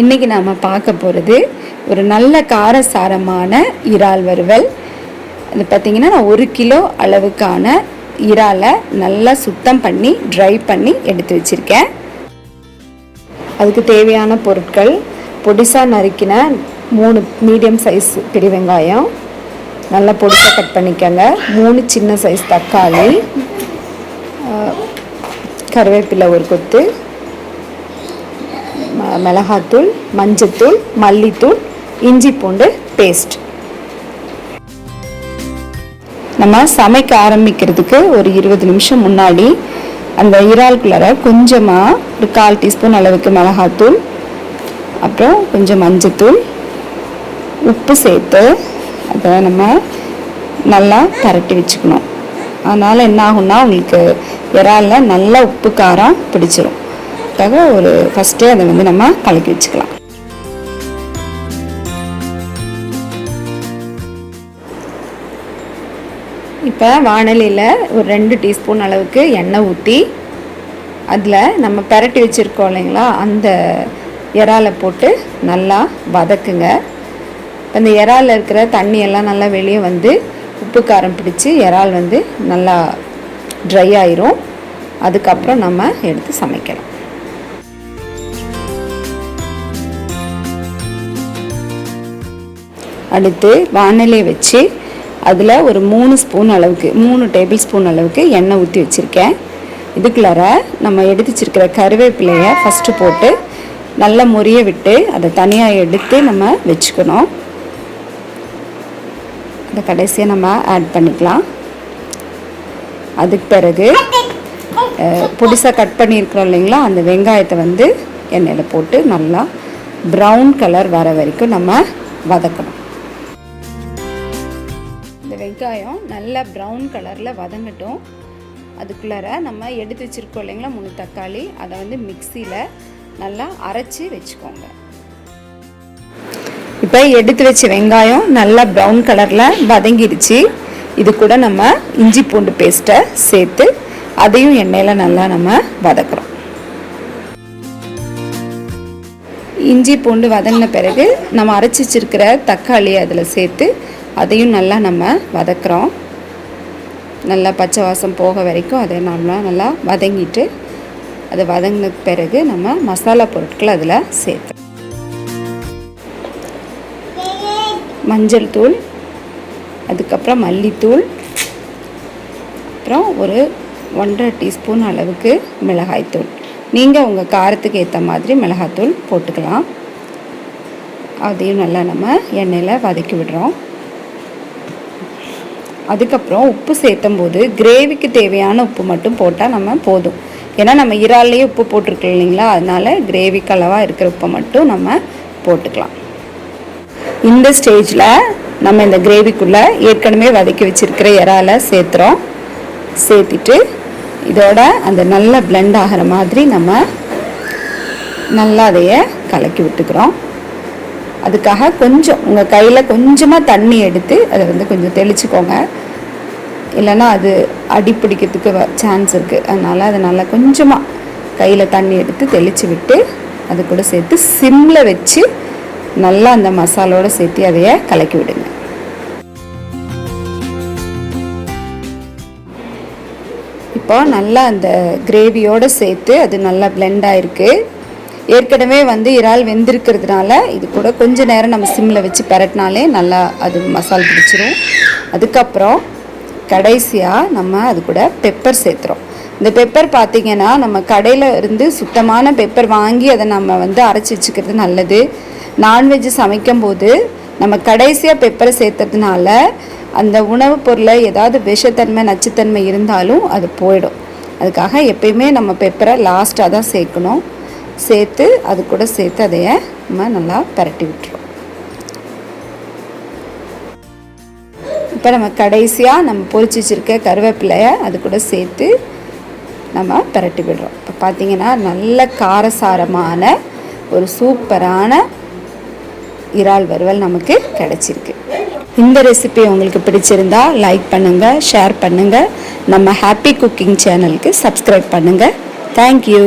இன்றைக்கி நாம் பார்க்க போகிறது ஒரு நல்ல காரசாரமான இறால் வறுவல். அது பார்த்திங்கன்னா நான் 1 கிலோ அளவுக்கான இறாலை நல்லா சுத்தம் பண்ணி ட்ரை பண்ணி எடுத்து வச்சுருக்கேன். அதுக்கு தேவையான பொருட்கள்: பொடிசாக நறுக்கின 3 மீடியம் சைஸ் பெரிய வெங்காயம் நல்லா பொடிசாக கட் பண்ணிக்கோங்க, 3 சின்ன சைஸ் தக்காளி, கருவேப்பிலை ஒரு கொத்து, மிளகாத்தூள், மஞ்சத்தூள், மல்லித்தூள், இஞ்சி பூண்டு பேஸ்ட். நம்ம சமைக்க ஆரம்பிக்கிறதுக்கு ஒரு 20 நிமிஷம் முன்னாடி அந்த இறால்குள்ளார கொஞ்சமாக ஒரு 1/4 டீஸ்பூன் அளவுக்கு மிளகாத்தூள், அப்புறம் கொஞ்சம் மஞ்சத்தூள், உப்பு சேர்த்து அதை நம்ம நல்லா பரட்டி வச்சுக்கணும். அதனால் என்ன ஆகும்னா உங்களுக்கு இறாலில் நல்லா உப்பு காரம் பிடிச்சிரும். ஒரு ஃபஸ்ட்டே அதை நம்ம கலக்கி வச்சுக்கலாம். இப்போ வாணலியில் ஒரு 2 டீஸ்பூன் அளவுக்கு எண்ணெய் ஊற்றி அதில் நம்ம பரட்டி வச்சுருக்கோம் இல்லைங்களா, அந்த இறாலை போட்டு நல்லா வதக்குங்க. அந்த இறாலில் இருக்கிற தண்ணியெல்லாம் நல்லா வெளியே வந்து உப்பு காரம் பிடிச்சி இறால் நல்லா ட்ரை ஆயிரும். அதுக்கப்புறம் நம்ம எடுத்து சமைக்கலாம். அடுத்து வாணலியை வச்சு அதில் ஒரு 3 டேபிள் ஸ்பூன் அளவுக்கு எண்ணெய் ஊற்றி வச்சுருக்கேன். இதுக்குள்ளார நம்ம எடுத்து வச்சுருக்கிற கருவேப்பிலையை ஃபஸ்ட்டு போட்டு நல்லா முறிய விட்டு அதை தனியாக எடுத்து நம்ம வச்சுக்கணும். அதை கடைசியாக நம்ம ஆட் பண்ணிக்கலாம். அதுக்கு பிறகு பொடிசாக கட் பண்ணியிருக்கிறோம் இல்லைங்களா, அந்த வெங்காயத்தை எண்ணெயில் போட்டு நல்லா ப்ரௌன் கலர் வர வரைக்கும் நம்ம வதக்கணும். இந்த வெங்காயம் நல்லா ப்ரௌன் கலரில் வதங்கட்டும். அதுக்குள்ளார நம்ம எடுத்து வச்சுருக்கோம் இல்லைங்களா 3 தக்காளி, அதை மிக்சியில் நல்லா அரைச்சி வச்சுக்கோங்க. இப்போ எடுத்து வச்ச வெங்காயம் நல்லா ப்ரௌன் கலரில் வதங்கிடுச்சு. இது கூட நம்ம இஞ்சி பூண்டு பேஸ்ட்டை சேர்த்து அதையும் எண்ணெயில் நல்லா நம்ம வதக்குறோம். இஞ்சி பூண்டு வதங்கின பிறகு நம்ம அரைச்சி வச்சிருக்கிற தக்காளி அதில் சேர்த்து அதையும் நல்லா நம்ம வதக்குறோம். நல்லா பச்சை வாசம் போக வரைக்கும் அதை நம்ம நல்லா வதங்கிட்டு, அதை வதங்கின பிறகு நம்ம மசாலா பொருட்கள் அதில் சேர்த்து மஞ்சள் தூள், அதுக்கப்புறம் மல்லித்தூள், அப்புறம் ஒரு 1.5 டீஸ்பூன் அளவுக்கு மிளகாய்த்தூள். நீங்கள் உங்கள் காரத்துக்கு ஏற்ற மாதிரி மிளகாத்தூள் போட்டுக்கலாம். அதையும் நல்லா நம்ம எண்ணெயில் வதக்கி விடுறோம். அதுக்கப்புறம் உப்பு சேர்த்தும் போது கிரேவிக்கு தேவையான உப்பு மட்டும் போட்டால் நம்ம போதும். ஏன்னா நம்ம இறால்லையே உப்பு போட்டிருக்கோம் இல்லைங்களா, அதனால் கிரேவிக்கு அளவாக இருக்கிற உப்பை மட்டும் நம்ம போட்டுக்கலாம். இந்த ஸ்டேஜில் நம்ம இந்த கிரேவிக்குள்ளே ஏற்கனவே வதக்கி வச்சுருக்கிற இறாலை சேர்த்துறோம். சேர்த்துட்டு இதோட அந்த நல்லா பிளெண்ட் ஆகிற மாதிரி நம்ம நல்லா அதையே கலக்கி விட்டுக்கிறோம். அதுக்காக கொஞ்சம் உங்கள் கையில் கொஞ்சமாக தண்ணி எடுத்து அதை கொஞ்சம் தெளிச்சுக்கோங்க, இல்லைன்னா அது அடி பிடிக்கிறதுக்கு சான்ஸ் இருக்குது. அதனால் அதை நல்லா கொஞ்சமாக கையில் தண்ணி எடுத்து தெளித்து விட்டு அது கூட சேர்த்து சிம்மில் வச்சு நல்லா அந்த மசாலோடு சேர்த்து அதையே கலக்கி விடுங்க. இப்போ நல்லா அந்த கிரேவியோடு சேர்த்து அது நல்லா பிளெண்ட் ஆகிருக்கு. ஏற்கனவே இறால் வெந்திருக்கிறதுனால இது கூட கொஞ்ச நேரம் நம்ம சிம்மில் வச்சு பரட்டினாலே நல்லா அது மசால் பிடிச்சிரும். அதுக்கப்புறம் கடைசியாக நம்ம அது கூட பெப்பர் சேர்த்துறோம். இந்த பெப்பர் பார்த்திங்கன்னா நம்ம கடையில் இருந்து சுத்தமான பெப்பர் வாங்கி அதை நம்ம அரைச்சி வச்சுக்கிறது நல்லது. நான்வெஜ் சமைக்கும் போது நம்ம கடைசியாக பெப்பரை சேர்த்ததுனால அந்த உணவுப் பொருளை ஏதாவது விஷத்தன்மை நச்சுத்தன்மை இருந்தாலும் அது போயிடும். அதுக்காக எப்பயுமே நம்ம பெப்பரை லாஸ்ட்டாக தான் சேர்க்கணும். சேர்த்து அது கூட சேர்த்து அதையே நம்ம நல்லா பரட்டி விட்டுருவோம். இப்போ நம்ம கடைசியாக நம்ம பொரிச்சு வச்சுருக்க கருவேப்பிலையை அது கூட சேர்த்து நம்ம பரட்டி விடுறோம். இப்போ பார்த்திங்கன்னா நல்ல காரசாரமான ஒரு சூப்பரான இறால் வறுவல் நமக்கு கிடச்சிருக்கு. இந்த ரெசிபி உங்களுக்கு பிடிச்சிருந்தா லைக் பண்ணுங்கள், ஷேர் பண்ணுங்கள். நம்ம ஹாப்பி குக்கிங் சேனலுக்கு சப்ஸ்கிரைப் பண்ணுங்கள். தேங்க்யூ.